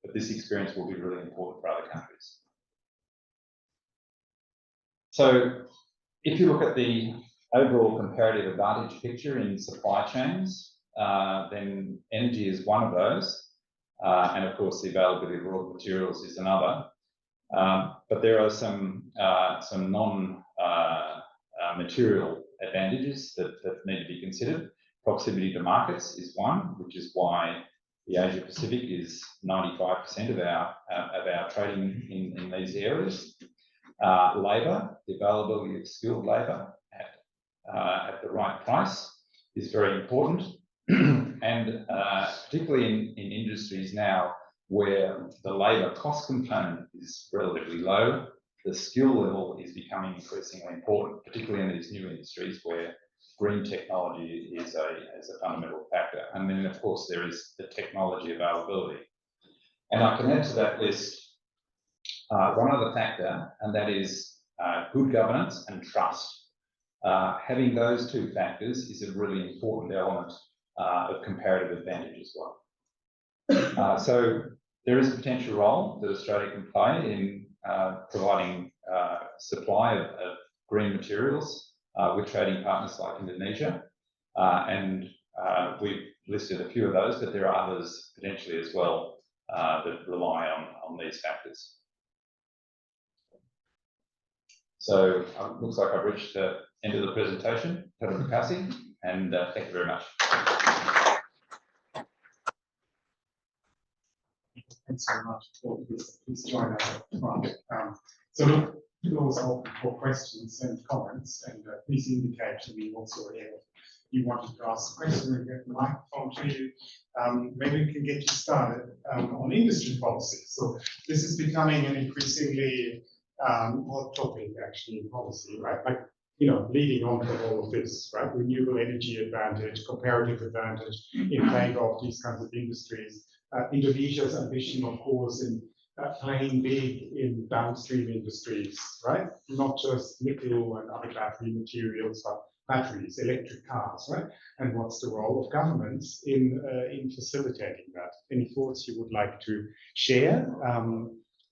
but this experience will be really important for other countries. So if you look at the overall comparative advantage picture in supply chains, then energy is one of those. And of course, the availability of raw materials is another. But there are some non-material advantages that need to be considered. Proximity to markets is one, which is why the Asia Pacific is 95% of our trading in these areas. Labour, the availability of skilled labour at the right price is very important, and particularly in industries now where the labour cost component is relatively low, the skill level is becoming increasingly important, particularly in these new industries where green technology is a fundamental factor. And then, of course, there is the technology availability. And I can add to that list one other factor, and that is good governance and trust. Having those two factors is a really important element of comparative advantage as well. So there is a potential role that Australia can play in providing supply of green materials with trading partners like Indonesia. And we've listed a few of those, but there are others potentially as well that rely on these factors. So it looks like I've reached the end of the presentation. Terima kasih, and thank you very much. Thanks so much for this. Please join us at the front. So look, floors open for questions and comments, and please indicate to me also if you wanted to ask a question and get the microphone to you. Maybe we can get you started on industry policy. So this is becoming an increasingly hot topic actually in policy, right? Like, you know, leading on to all of this, right? Renewable energy advantage, comparative advantage in favor of these kinds of industries. Indonesia's ambition, of course, in playing big in downstream industries, right? Not just nickel and other battery materials, but batteries, electric cars, right? And what's the role of governments in facilitating that? Any thoughts you would like to share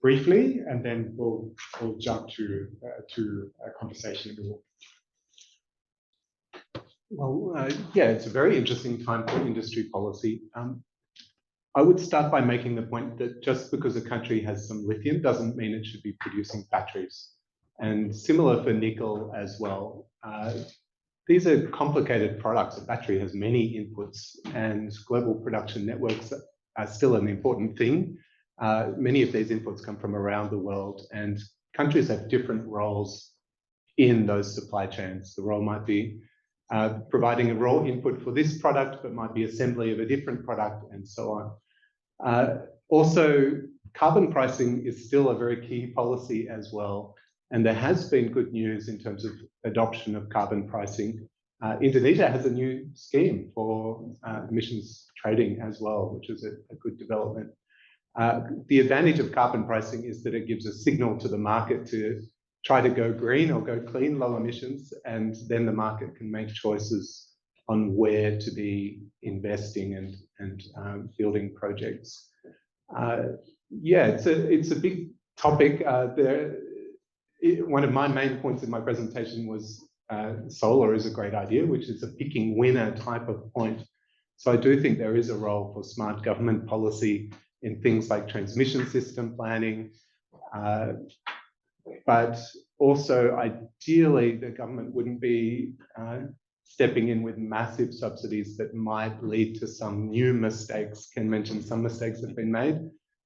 briefly, and then we'll jump to a conversation in the room. Well, yeah, it's a very interesting time for industry policy. I would start by making the point that just because a country has some lithium doesn't mean it should be producing batteries. And similar for nickel as well. These are complicated products. A battery has many inputs, and global production networks are still an important thing. Many of these inputs come from around the world, and countries have different roles in those supply chains. The role might be providing a raw input for this product, but might be assembly of a different product, and so on. Also, carbon pricing is still a very key policy as well. And there has been good news in terms of adoption of carbon pricing. Indonesia has a new scheme for emissions trading as well, which is a good development. The advantage of carbon pricing is that it gives a signal to the market to try to go green or go clean, low emissions, and then the market can make choices on where to be investing and building projects. Yeah, it's a big topic. One of my main points in my presentation was solar is a great idea, which is a picking winner type of point. So I do think there is a role for smart government policy in things like transmission system planning, but also ideally the government wouldn't be stepping in with massive subsidies that might lead to some new mistakes. Ken mentioned some mistakes that have been made,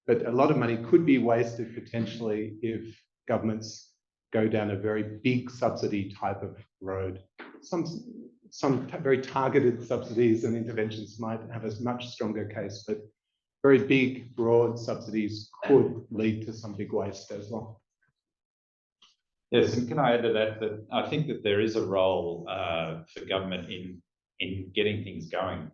but a lot of money could be wasted potentially if governments go down a very big subsidy type of road. some very targeted subsidies and interventions might have a much stronger case, but very big, broad subsidies could lead to some big waste as well. Yes, and can I add to that, that I think that there is a role for government in getting things going.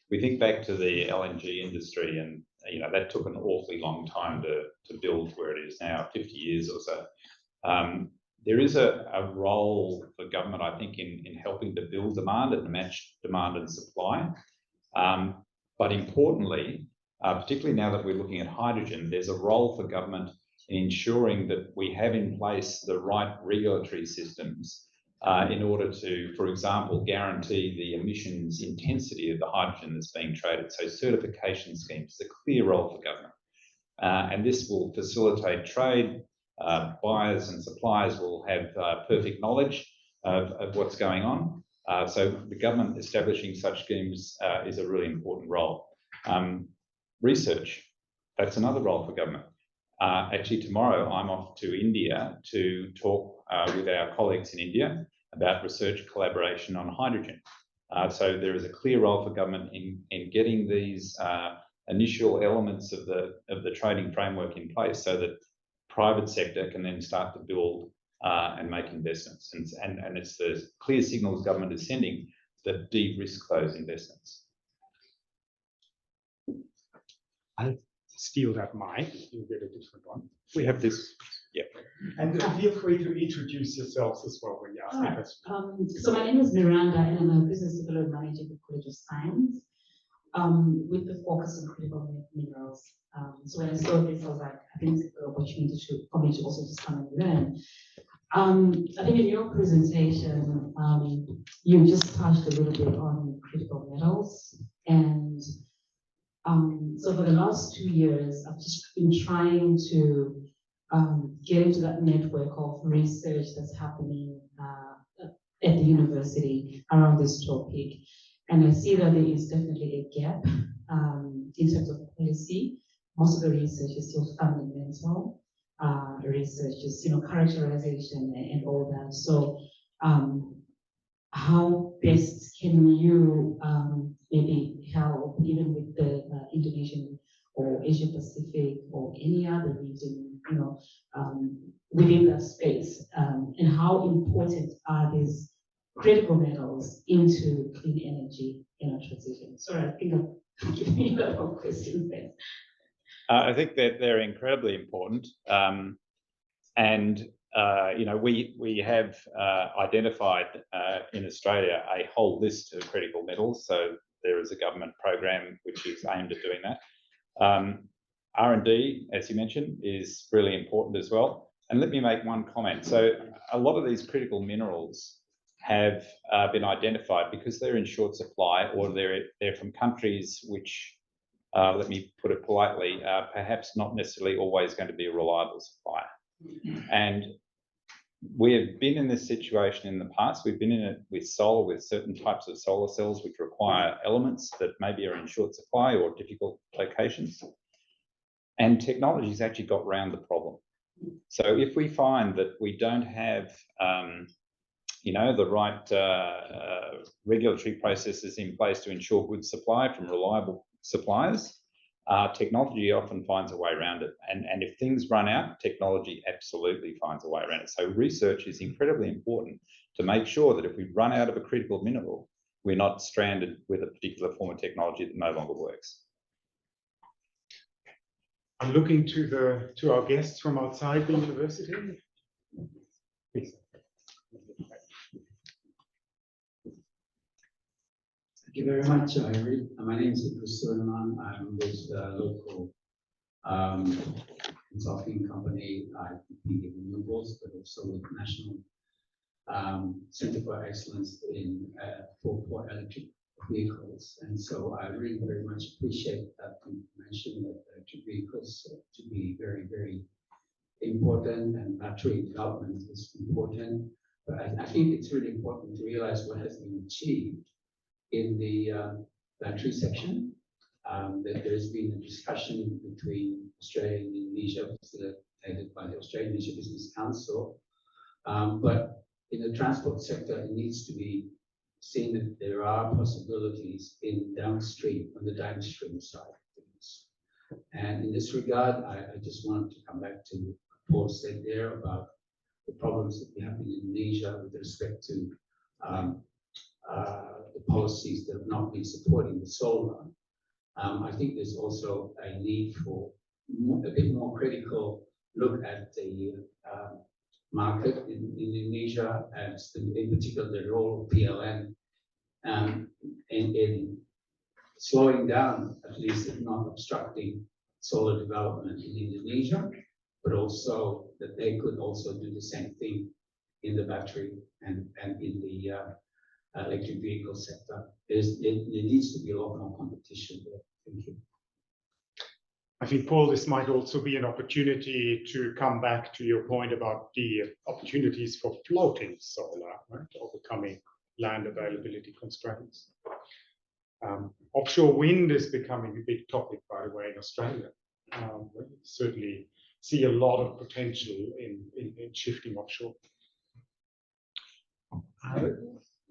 We think back to the LNG industry, and that took an awfully long time to build where it is now, 50 years or so. There is a role for government, I think, in helping to build demand and to match demand and supply. But importantly, particularly now that we're looking at hydrogen, there's a role for government in ensuring that we have in place the right regulatory systems in order to, for example, guarantee the emissions intensity of the hydrogen that's being traded. So certification schemes is a clear role for government. And this will facilitate trade. Buyers and suppliers will have perfect knowledge of what's going on. So the government establishing such schemes is a really important role. Research, that's another role for government. Actually, tomorrow I'm off to India to talk with our colleagues in India about research collaboration on hydrogen. So there is a clear role for government in getting these initial elements of the trading framework in place so that private sector can then start to build and make investments. And it's the clear signals government is sending that de-risk those investments. I'll steal that mic. You get a different one. We have this. Yeah. And feel free to introduce yourselves as well when you ask the question. So my name is Miranda, and I'm a business development manager at the College of Science, with the focus on critical minerals. So when I saw this, I was like, I think it's a good opportunity for me to also just come and learn. I think in your presentation, you just touched a little bit on critical metals. And so for the last 2 years, I've just been trying to get into that network of research that's happening at the university around this topic. And I see that there is definitely a gap in terms of policy. Most of the research is still fundamental research, just characterization and all that. So how best can you maybe help, even with the Indonesian or Asia Pacific or any other region, within that space, and how important are these critical metals into clean energy transition? Sorry, I think I'm giving you a lot of questions there. I think that they're incredibly important, we have identified in Australia a whole list of critical metals. So there is a government program which is aimed at doing that. R&D, as you mentioned, is really important as well. And let me make one comment. So a lot of these critical minerals have been identified because they're in short supply, or they're from countries which, let me put it politely, perhaps not necessarily always going to be a reliable supplier. And we have been in this situation in the past. We've been in it with solar, with certain types of solar cells which require elements that maybe are in short supply or difficult locations. And technology's actually got around the problem. So if we find that we don't have the right regulatory processes in place to ensure good supply from reliable suppliers, technology often finds a way around it. And if things run out, technology absolutely finds a way around it. So research is incredibly important to make sure that if we run out of a critical mineral, we're not stranded with a particular form of technology that no longer works. I'm looking to our guests from outside the university. Please. Thank you very much, Irene. My name is Teguh. I'm with the local consulting company, IPP Renewables, but also with National Center for Excellence for electric vehicles. And so I really very much appreciate that you mentioned that electric vehicles to be very, very important, and battery development is important. But I think it's really important to realize what has been achieved in the battery section. That there's been a discussion between Australia and Indonesia, facilitated by the Australian Indonesia Business Council. But in the transport sector, it needs to be seen that there are possibilities in downstream, on the downstream side of things. And in this regard, I just wanted to come back to what Paul said there about the problems that we have in Indonesia with respect to the policies that have not been supporting the solar. I think there's also a need for a bit more critical look at the market in Indonesia, and in particular the role of PLN in slowing down, at least if not obstructing, solar development in Indonesia, but also that they could also do the same thing in the battery and in the electric vehicle sector. There needs to be a lot more competition there. Thank you. I think, Paul, this might also be an opportunity to come back to your point about the opportunities for floating solar, right? Overcoming land availability constraints. Offshore wind is becoming a big topic, by the way, in Australia. We certainly see a lot of potential in shifting offshore.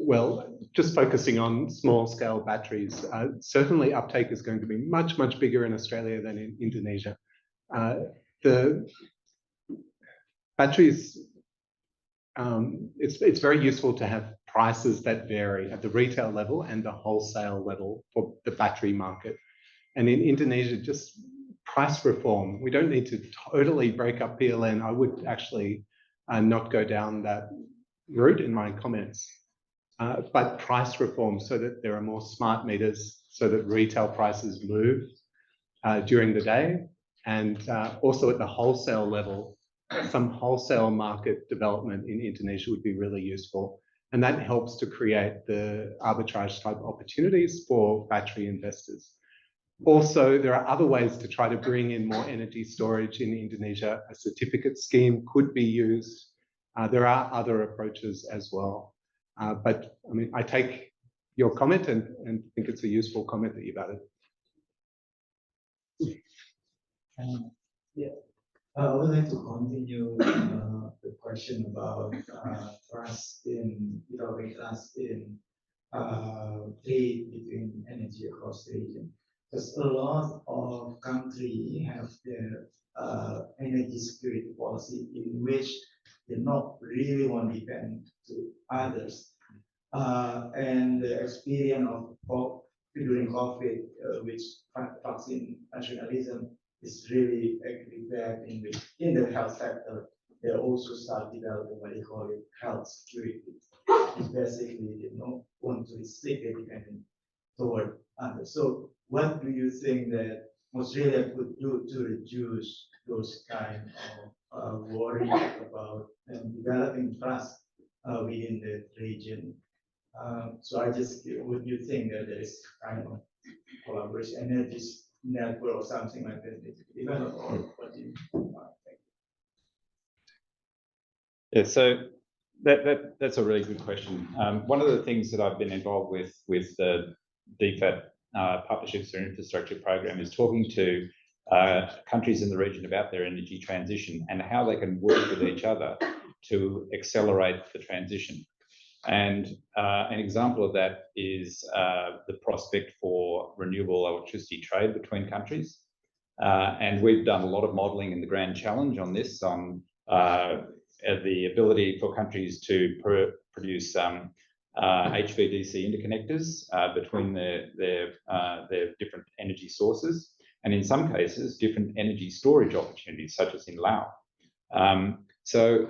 Well, just focusing on small-scale batteries, certainly uptake is going to be much, much bigger in Australia than in Indonesia. The batteries, it's very useful to have prices that vary at the retail level and the wholesale level for the battery market. And in Indonesia, just price reform. We don't need to totally break up PLN. I would actually not go down that route in my comments. But price reform so that there are more smart meters, so that retail prices move during the day, and also at the wholesale level, some wholesale market development in Indonesia would be really useful. And that helps to create the arbitrage type opportunities for battery investors. Also, there are other ways to try to bring in more energy storage in Indonesia. A certificate scheme could be used. There are other approaches as well. But I mean, I take your comment and think it's a useful comment that you've added. Yeah, I would like to continue the question about trust in developing trust in trade between energy across the region. Because a lot of countries have their energy security policy in which they not really want to depend to others. And the experience of during COVID, which vaccine nationalism is really bad in the health sector. They also start developing what they call it health security. It's basically they don't want to restrict their dependence toward others. So what do you think that Australia could do to reduce those kind of worry about developing trust within the region? So I just, would you think that there is kind of collaboration, energy network or something like that needs to be developed, or what do you think? Yeah, so that's a really good question. One of the things that I've been involved with the DFAT Partnerships for Infrastructure program is talking to countries in the region about their energy transition and how they can work with each other to accelerate the transition. And an example of that is the prospect for renewable electricity trade between countries. And we've done a lot of modelling in the Grand Challenge on this, on the ability for countries to produce HVDC interconnectors between their different energy sources, and in some cases, different energy storage opportunities, such as in Laos. So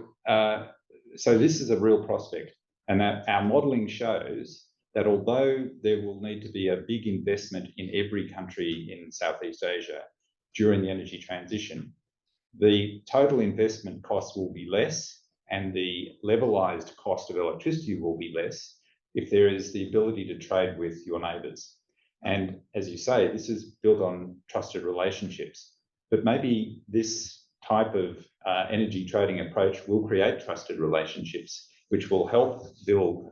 this is a real prospect. And our modelling shows that although there will need to be a big investment in every country in Southeast Asia during the energy transition, the total investment cost will be less and the levelised cost of electricity will be less if there is the ability to trade with your neighbours. And as you say, this is built on trusted relationships. But maybe this type of energy trading approach will create trusted relationships, which will help build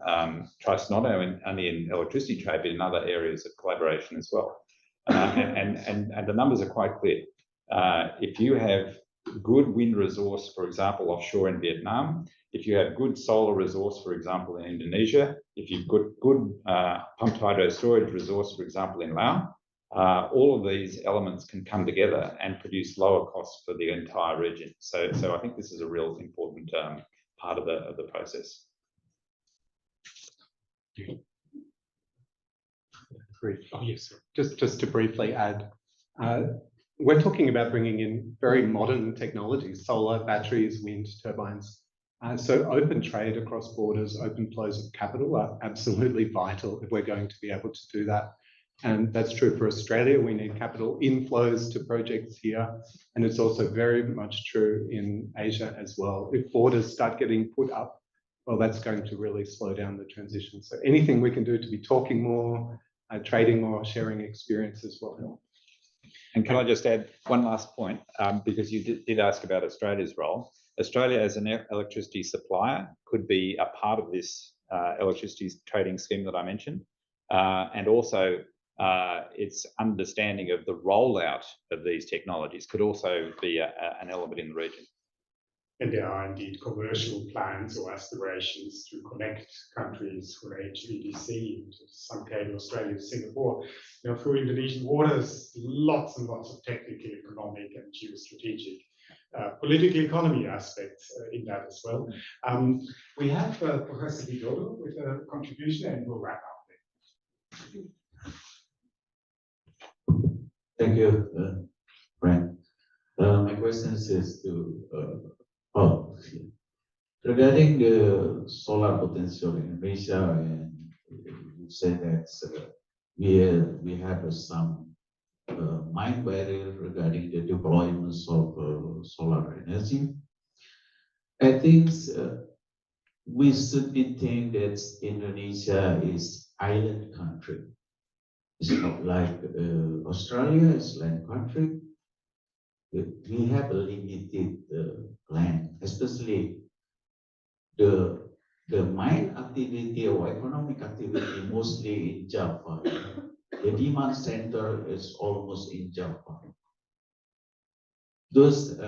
trust not only in electricity trade, but in other areas of collaboration as well. And the numbers are quite clear. If you have good wind resource, for example, offshore in Vietnam, if you have good solar resource, for example, in Indonesia, if you've got good pumped hydro storage resource, for example, in Laos, all of these elements can come together and produce lower costs for the entire region. So I think this is a real important part of the process. Oh, yes. Just to briefly add, we're talking about bringing in very modern technologies, solar, batteries, wind turbines. So open trade across borders, open flows of capital are absolutely vital if we're going to be able to do that. And that's true for Australia. We need capital inflows to projects here. And it's also very much true in Asia as well. If borders start getting put up, well, that's going to really slow down the transition. So anything we can do to be talking more, trading more, sharing experiences will help. And can I just add one last point, because you did ask about Australia's role. Australia as an electricity supplier could be a part of this electricity trading scheme that I mentioned, and also its understanding of the rollout of these technologies could also be an element in the region. And there are indeed commercial plans or aspirations to connect countries for HVDC, in some case Australia to Singapore. You know, through Indonesian waters, lots and lots of technical, economic, and geostrategic political economy aspects in that as well. We have Professor Jotzo with a contribution, and we'll wrap up there. Thank you, Frank. My question is to Paul. Regarding the solar potential in Indonesia, and you say that we have some mind barrier regarding the deployments of solar energy. I think we should be thinking that Indonesia is island country. It's not like Australia is land country. We have a limited land, especially the mine activity or economic activity mostly in Java. The demand center is almost in Java. This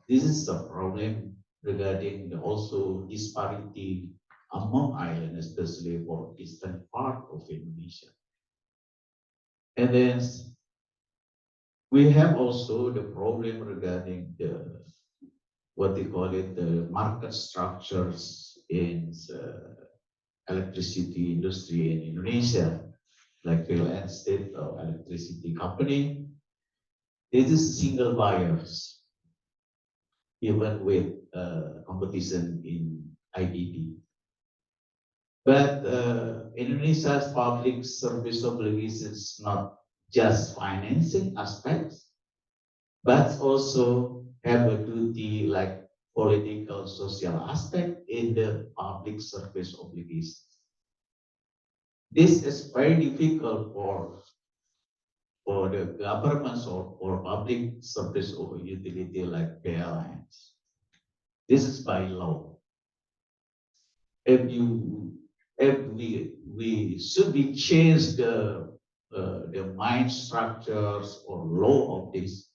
is the problem regarding also disparity among islands, especially for eastern part of Indonesia. And then we have also the problem regarding the what they call it, the market structures in the electricity industry in Indonesia, like real estate or electricity company. This is single buyers, even with competition in IDP. But Indonesia's public service obligation is not just financing aspects, but also have a duty like political, social aspect in the public service obligations. This is very difficult for the governments or public service or utility like airlines. This is by law. If we should be change the mind structures or law of these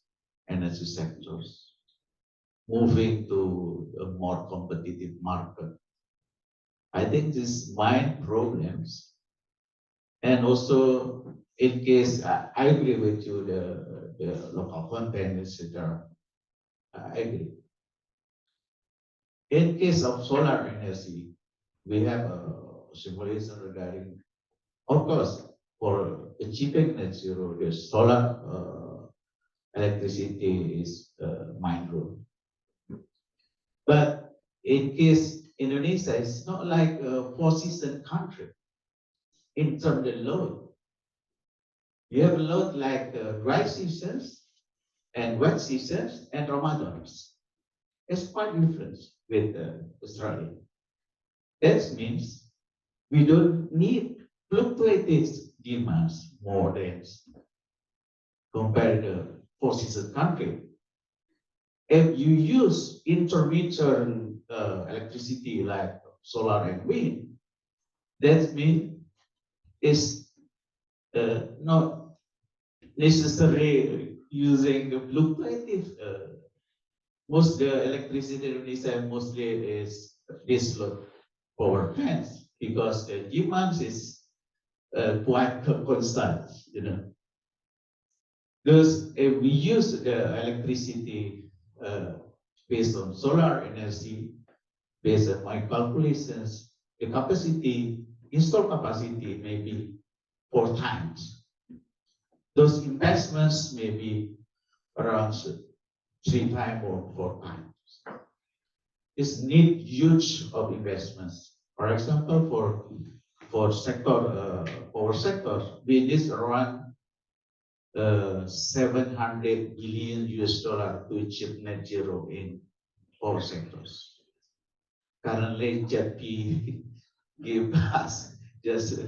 energy sectors, moving to a more competitive market. I think these mind problems, and also in case I agree with you, the local content, etc. I agree. In case of solar energy, we have a simulation regarding, of course, for achieving net zero, the solar electricity is mind rule. But in case Indonesia is not like a four-season country in terms of load. You have a load like dry seasons and wet seasons and Ramadans. It's quite different with Australia. That means we don't need fluctuating demands more than compared to four-season country. If you use intermittent electricity like solar and wind, that means it's not necessarily using the fluctuative most the electricity in Indonesia mostly is baseload power plants because the demand is quite constant, you know. Thus, if we use the electricity based on solar energy, based on my calculations, the capacity, installed capacity may be 4 times. Those investments may be around 3 times or 4 times. This need huge of investments. For example, for sector power sector, we need around 700 billion US dollar to achieve net zero in power sectors. Currently, JP give us just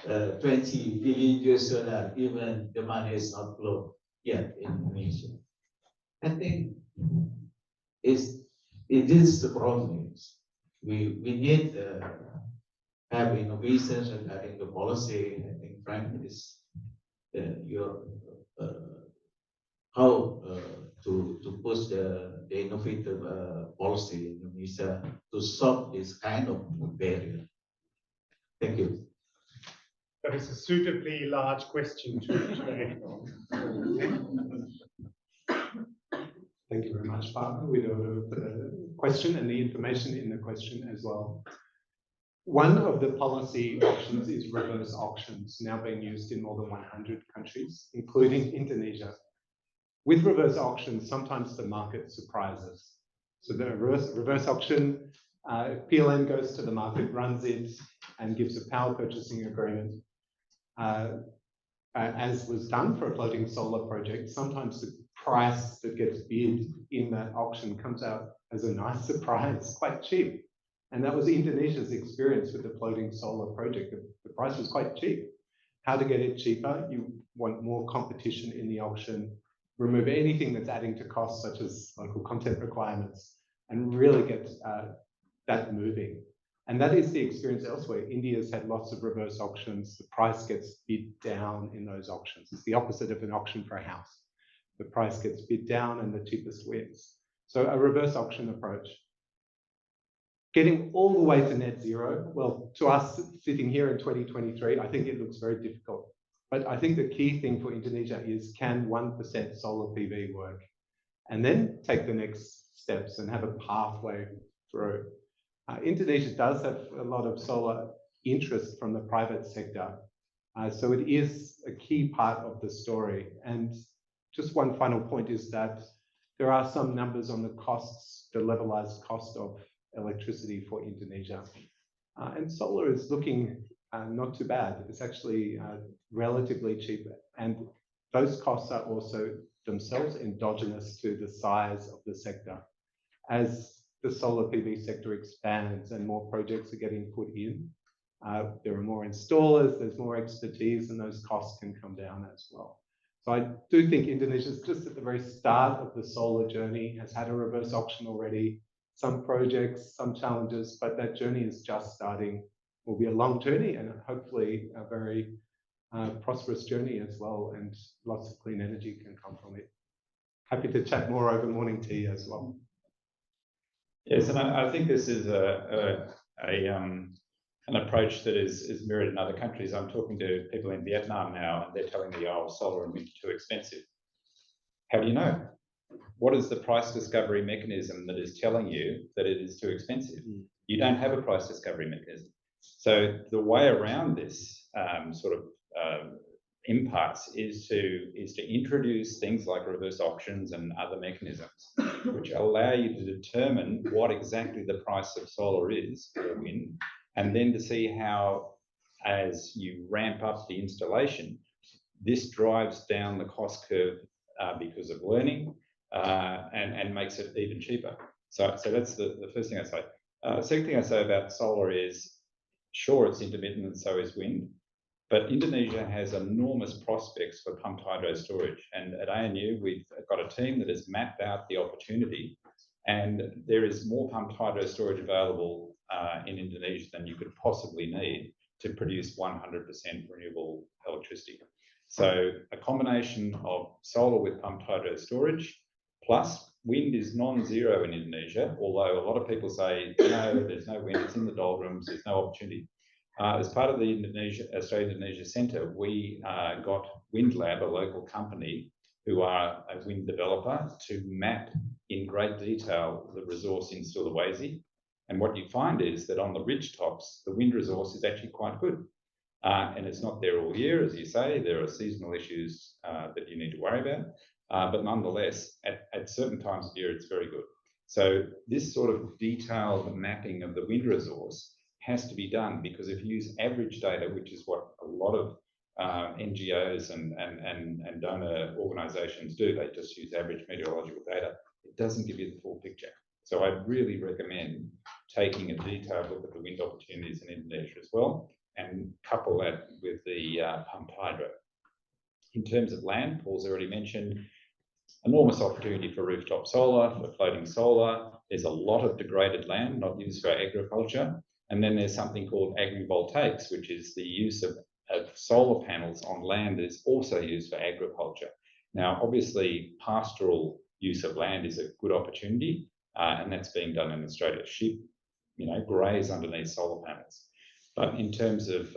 20 billion US dollar, even the money is not flowed yet in Indonesia. I think it is the problem. We need have innovations regarding the policy. I think Frank is your how to push the innovative policy in Indonesia to solve this kind of barrier. Thank you. That is a suitably large question today. Thank you very much, Father. We know the question and the information in the question as well. One of the policy options is reverse auctions, now being used in more than 100 countries, including Indonesia. With reverse auctions, sometimes the market surprises. So the reverse auction, PLN goes to the market, runs it, and gives a power purchasing agreement. As was done for a floating solar project, sometimes the price that gets bid in that auction comes out as a nice surprise, quite cheap. And that was Indonesia's experience with the floating solar project. The price was quite cheap. How to get it cheaper? You want more competition in the auction, remove anything that's adding to costs, such as local content requirements, and really get that moving. And that is the experience elsewhere. India's had lots of reverse auctions. The price gets bid down in those auctions. It's the opposite of an auction for a house. The price gets bid down and the cheapest wins. So a reverse auction approach. Getting all the way to net zero, well, to us sitting here in 2023, I think it looks very difficult. But I think the key thing for Indonesia is, can 1% solar PV work? And then take the next steps and have a pathway through. Indonesia does have a lot of solar interest from the private sector. So it is a key part of the story. And just one final point is that there are some numbers on the costs, the levelized cost of electricity for Indonesia. And solar is looking not too bad. It's actually relatively cheap. And those costs are also themselves endogenous to the size of the sector. As the solar PV sector expands and more projects are getting put in, there are more installers, there's more expertise, and those costs can come down as well. So I do think Indonesia is just at the very start of the solar journey, has had a reverse auction already, some projects, some challenges, but that journey is just starting. It will be a long journey and hopefully a very prosperous journey as well, and lots of clean energy can come from it. Happy to chat more over morning tea as well. Yes, and I think this is an approach that is mirrored in other countries. I'm talking to people in Vietnam now, and they're telling me, oh, solar and wind are too expensive. How do you know? What is the price discovery mechanism that is telling you that it is too expensive? You don't have a price discovery mechanism. So the way around this sort of impasse is to introduce things like reverse auctions and other mechanisms which allow you to determine what exactly the price of solar is or wind, and then to see how, as you ramp up the installation, this drives down the cost curve because of learning and makes it even cheaper. So that's the first thing I say. Second thing I say about solar is, sure, it's intermittent and so is wind, but Indonesia has enormous prospects for pumped hydro storage. And at ANU, we've got a team that has mapped out the opportunity, and there is more pumped hydro storage available in Indonesia than you could possibly need to produce 100% renewable electricity. So a combination of solar with pumped hydro storage plus wind is non-zero in Indonesia, although a lot of people say, no, there's no wind, it's in the doldrums, there's no opportunity. As part of the Australia Indonesia Centre, we got WindLab, a local company who are a wind developer, to map in great detail the resource in Sulawesi. And what you find is that on the ridge tops, the wind resource is actually quite good. And it's not there all year, as you say, there are seasonal issues that you need to worry about. But nonetheless, at certain times of year, it's very good. So this sort of detailed mapping of the wind resource has to be done, because if you use average data, which is what a lot of NGOs and donor organisations do, they just use average meteorological data, it doesn't give you the full picture. So I really recommend taking a detailed look at the wind opportunities in Indonesia as well, and couple that with the pumped hydro. In terms of land, Paul's already mentioned, enormous opportunity for rooftop solar, for floating solar. There's a lot of degraded land not used for agriculture. And then there's something called agrivoltaics, which is the use of solar panels on land that is also used for agriculture. Now, obviously, pastoral use of land is a good opportunity, and that's being done in Australia. Sheep, graze underneath solar panels. But in terms of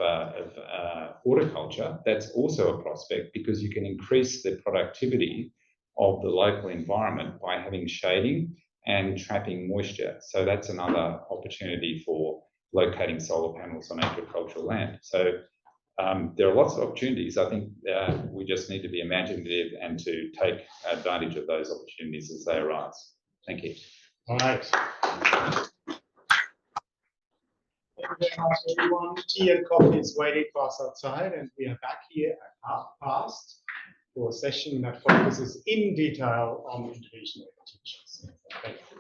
horticulture, that's also a prospect, because you can increase the productivity of the local environment by having shading and trapping moisture. So that's another opportunity for locating solar panels on agricultural land. So there are lots of opportunities. I think we just need to be imaginative and to take advantage of those opportunities as they arise. Thank you. All right. Thank you very much, everyone. Tea and coffee is waiting for us outside, and we are back here at 5:30 for a session that focuses in detail on Indonesian teachers. Thank you.